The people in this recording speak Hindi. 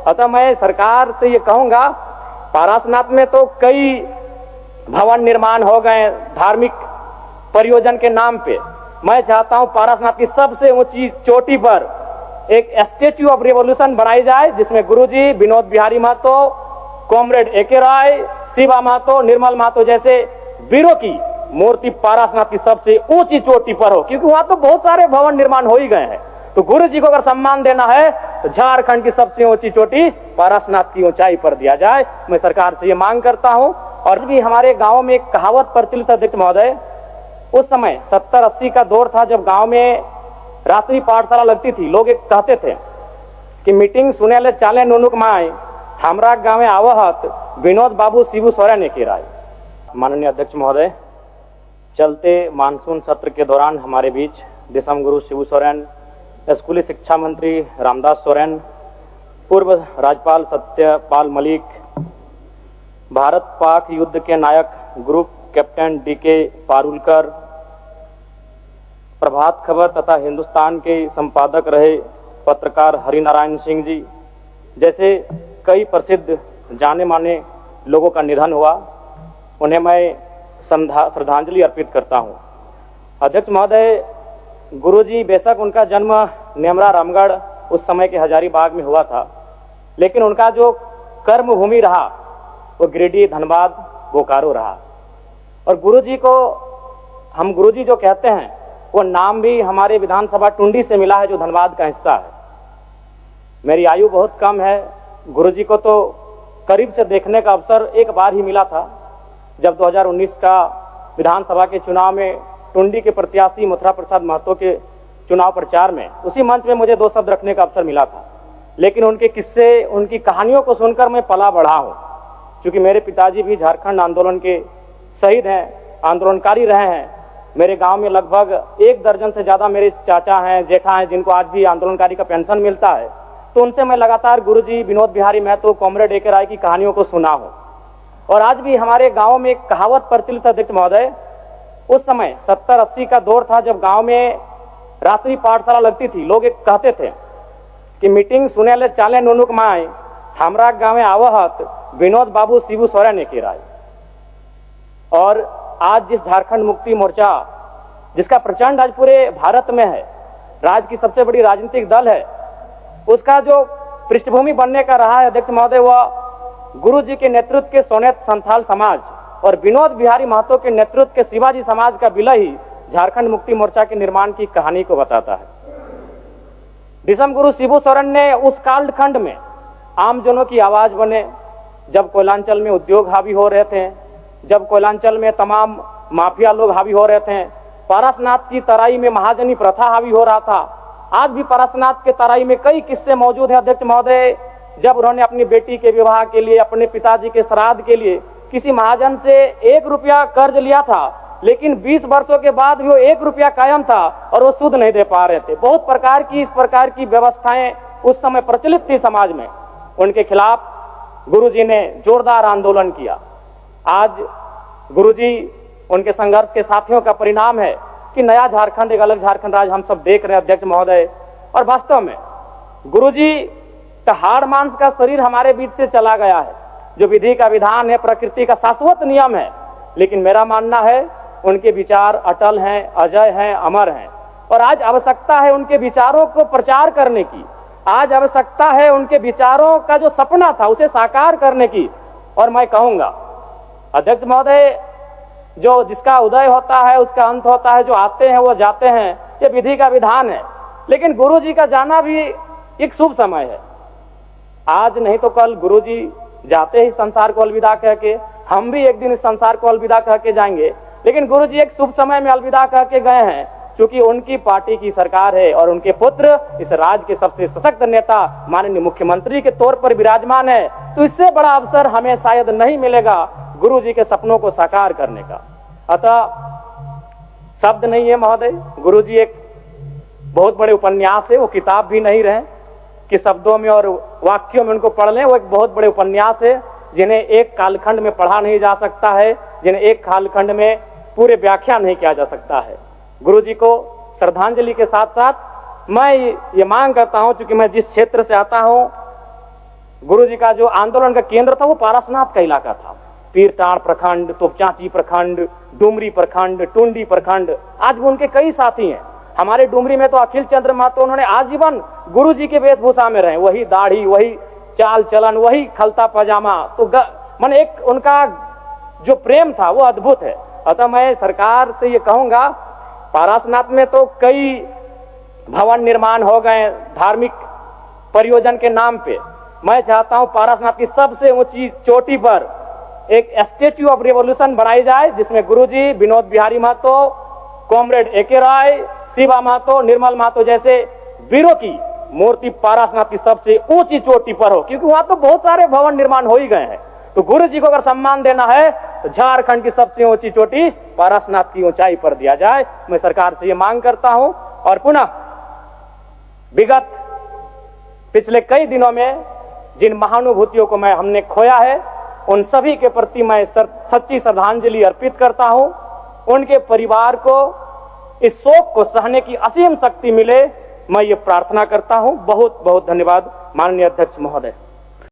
अतः मैं सरकार से ये कहूंगा, पारसनाथ में तो कई भवन निर्माण हो गए धार्मिक परियोजन के नाम पे। मैं चाहता हूं पारसनाथ की सबसे ऊंची चोटी पर एक स्टैच्यू ऑफ रिवॉल्यूशन बनाई जाए, जिसमें गुरुजी, विनोद बिहारी महतो, कॉमरेड एके राय, शिवा महतो, निर्मल महतो जैसे वीरों की मूर्ति पारसनाथ की सबसे ऊंची चोटी पर हो, क्योंकि वहां तो बहुत सारे भवन निर्माण हो ही गए हैं। तो गुरु जी को अगर सम्मान देना है तो झारखंड की सबसे ऊंची चोटी पारसनाथ की ऊंचाई पर दिया जाए। मैं सरकार से ये मांग करता हूं। और भी हमारे गांव में एक कहावत प्रचलित है अध्यक्ष महोदय, उस समय 70-80 का दौर था जब गांव में रात्रि पाठशाला लगती थी। लोग एक कहते थे कि मीटिंग सुने ले चाले नुनुक माए, हमरा गांव आवहत विनोद बाबू शिबू सोरेन के राय। माननीय अध्यक्ष महोदय, चलते मानसून सत्र के दौरान हमारे बीच दिसम गुरु शिबू सोरेन, स्कूली शिक्षा मंत्री रामदास सोरेन, पूर्व राज्यपाल सत्यपाल मलिक, भारत पाक युद्ध के नायक group captain DK Parulkar, Prabhat Khabar तथा हिंदुस्तान के संपादक रहे पत्रकार हरिनारायण सिंह जी जैसे कई प्रसिद्ध जाने माने लोगों का निधन हुआ। उन्हें मैं श्रद्धांजलि अर्पित करता हूं। अध्यक्ष महोदय, गुरुजी बेशक उनका जन्म नेमरा रामगढ़ उस समय के हजारीबाग में हुआ था, लेकिन उनका जो कर्म भूमि रहा वो गिरिडीह, धनबाद, बोकारो रहा। और गुरुजी को हम गुरुजी जो कहते हैं वो नाम भी हमारे विधानसभा टुंडी से मिला है, जो धनबाद का हिस्सा है। मेरी आयु बहुत कम है, गुरुजी को तो करीब से देखने का अवसर एक बार ही मिला था, जब 2019 का विधानसभा के चुनाव में टुंडी के प्रत्याशी मथुरा प्रसाद महतो के चुनाव प्रचार में उसी मंच में मुझे 2 शब्द रखने का अवसर मिला था। लेकिन उनके किस्से, उनकी कहानियों को सुनकर मैं पला बढ़ा हूं, क्योंकि मेरे पिताजी भी झारखंड आंदोलन के शहीद हैं, आंदोलनकारी रहे हैं। मेरे गांव में लगभग 1 दर्जन से ज्यादा मेरे चाचा हैं, जेठा हैं, जिनको आज भी आंदोलनकारी का पेंशन मिलता है। तो उनसे मैं लगातार गुरुजी, विनोद बिहारी महतो, कॉमरेड एके राय की कहानियों को सुना हूं। और आज भी हमारे गांव में एक कहावत प्रचलित अध्यक्ष महोदय, उस समय 70-80 का दौर था जब गांव में रात्रि पाठशाला लगती थी। लोग एक कहते थे कि मीटिंग सुने ले चाले नुनुक माए, हमरा गांव आवहत विनोद बाबू शिबू सोरेन के राय। और आज जिस झारखंड मुक्ति मोर्चा, जिसका प्रचंड आज पूरे भारत में है, राज्य की सबसे बड़ी राजनीतिक दल है, उसका जो पृष्ठभूमि बनने का रहा है अध्यक्ष महोदय, वह गुरु जी के नेतृत्व के सोनेत संथाल समाज और विनोद बिहारी महतो के नेतृत्व के शिवाजी समाज का विलय ही झारखंड मुक्ति मोर्चा के निर्माण की कहानी को बताता है। दिसम गुरु शिबू सोरेन ने उस कालखंड में आमजनों की आवाज बने, जब कोयलांचल में उद्योग हावी हो रहे थे, जब कोयलांचल में तमाम माफिया लोग हावी हो रहे थे, पारसनाथ की तराई में महाजनी प्रथा हावी हो रहा था। आज भी पारसनाथ के तराई में कई किस्से मौजूद हैं अध्यक्ष महोदय, जब उन्होंने अपनी बेटी के विवाह के लिए, अपने पिताजी के श्राद्ध के लिए किसी महाजन से 1 रुपया कर्ज लिया था, लेकिन 20 वर्षों के बाद भी वो 1 रुपया कायम था और वो सूद नहीं दे पा रहे थे। बहुत प्रकार की इस प्रकार की व्यवस्थाएं उस समय प्रचलित थी समाज में। उनके खिलाफ गुरुजी ने जोरदार आंदोलन किया। आज गुरुजी, उनके संघर्ष के साथियों का परिणाम है कि नया झारखंड, एक अलग झारखंड राज्य हम सब देख रहे हैं अध्यक्ष महोदय। और वास्तव में गुरुजी का हाड़ मांस का शरीर हमारे बीच से चला गया है, जो विधि का विधान है, प्रकृति का शाश्वत नियम है। लेकिन मेरा मानना है उनके विचार अटल हैं, अजय हैं, अमर हैं। और आज आवश्यकता है उनके विचारों को प्रचार करने की, आज आवश्यकता है उनके विचारों का जो सपना था उसे साकार करने की। और मैं कहूंगा अध्यक्ष महोदय, जो जिसका उदय होता है उसका अंत होता है, जो आते हैं वो जाते हैं, ये विधि का विधान है। लेकिन गुरुजी का जाना भी एक शुभ समय है। आज नहीं तो कल गुरुजी जाते ही संसार को अलविदा कह के, हम भी एक दिन इस संसार को अलविदा कह के जाएंगे। लेकिन गुरुजी एक शुभ समय में अलविदा कह के गए हैं, क्योंकि उनकी पार्टी की सरकार है और उनके पुत्र इस राज्य के सबसे सशक्त नेता माननीय मुख्यमंत्री के तौर पर विराजमान है। तो इससे बड़ा अवसर हमें शायद नहीं मिलेगा गुरुजी के सपनों को साकार करने का। अतः शब्द नहीं है महोदय, गुरुजी एक बहुत बड़े उपन्यास है, वो किताब भी नहीं रहे कि शब्दों में और वाक्यों में उनको पढ़ लें। वो एक बहुत बड़े उपन्यास है जिन्हें एक कालखंड में पढ़ा नहीं जा सकता है, जिन्हें एक कालखंड में पूरे व्याख्या नहीं किया जा सकता है। गुरुजी को श्रद्धांजलि के साथ साथ मैं ये मांग करता हूं, क्योंकि मैं जिस क्षेत्र से आता हूं गुरु जी का जो आंदोलन का केंद्र था वो पारसनाथ का इलाका था। पीरटांड़ प्रखंड, तोपचांची प्रखंड, डुमरी प्रखंड, टुंडी प्रखंड, आज भी उनके कई साथी हैं। हमारे डुमरी में तो अखिल चंद्र महतो, उन्होंने आजीवन गुरु जी के वेशभूषा में रहे, वही दाढ़ी, वही चाल चलन, वही खलता पजामा। तो मन एक उनका जो प्रेम था वो अद्भुत है। अतः मैं सरकार से ये कहूंगा, पारसनाथ में तो कई भवन निर्माण हो गए धार्मिक परियोजन के नाम पे। मैं चाहता हूं पारसनाथ की सबसे ऊंची चोटी पर एक स्टैच्यू ऑफ रिवॉल्यूशन बनाई जाए, जिसमें गुरुजी, विनोद बिहारी महतो, कॉमरेड एके राय, शिवा महतो, निर्मल महतो जैसे वीरों की मूर्ति पारसनाथ की सबसे ऊंची चोटी पर हो, क्योंकि वहां तो बहुत सारे भवन निर्माण हो ही गए हैं। तो गुरु जी को अगर सम्मान देना है तो झारखंड की सबसे ऊंची चोटी पारसनाथ की ऊंचाई पर दिया जाए। मैं सरकार से यह मांग करता हूं। और पुनः विगत पिछले कई दिनों में जिन महानुभूतियों को हमने खोया है, उन सभी के प्रति मैं सच्ची श्रद्धांजलि अर्पित करता हूं। उनके परिवार को इस शोक को सहने की असीम शक्ति मिले, मैं ये प्रार्थना करता हूं। बहुत बहुत धन्यवाद माननीय अध्यक्ष महोदय।